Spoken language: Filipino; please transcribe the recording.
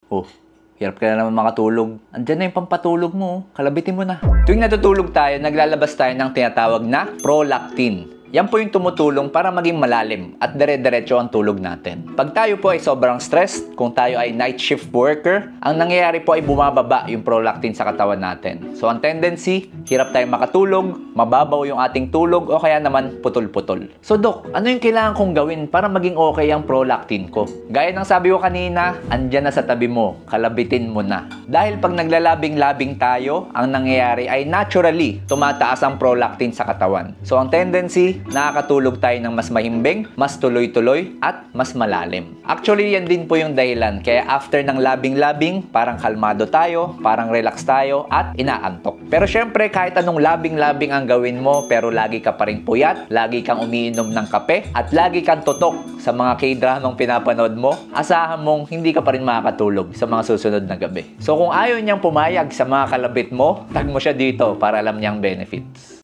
Oh, hirap ka na naman makatulog. Andyan na yung pampatulog mo. Kalabitin mo na. Tuwing natutulog tayo, naglalabas tayo ng tinatawag na prolactin. Yan po yung tumutulong para maging malalim at dire-diretso ang tulog natin. Pag tayo po ay sobrang stressed, kung tayo ay night shift worker, ang nangyayari po ay bumababa yung prolactin sa katawan natin. So ang tendency, hirap tayong makatulog, mababaw yung ating tulog o kaya naman putol-putol. So Dok, ano yung kailangan kong gawin para maging okay ang prolactin ko? Gaya ng sabi ko kanina, andyan na sa tabi mo, kalabitin mo na. Dahil pag naglalabing-labing tayo, ang nangyayari ay naturally tumataas ang prolactin sa katawan. So ang tendency, nakakatulog tayo ng mas mahimbing, mas tuloy-tuloy, at mas malalim. Actually, yan din po yung dahilan. Kaya after ng labing-labing, parang kalmado tayo, parang relax tayo, at inaantok. Pero syempre, kahit anong labing-labing ang gawin mo, pero lagi ka pa rin puyat, lagi kang umiinom ng kape, at lagi kang tutok sa mga K-dramang pinapanood mo, asahan mong hindi ka pa rin makakatulog sa mga susunod na gabi. So kung ayaw niyang pumayag sa mga kalabit mo, tag mo siya dito para alam niyang benefits.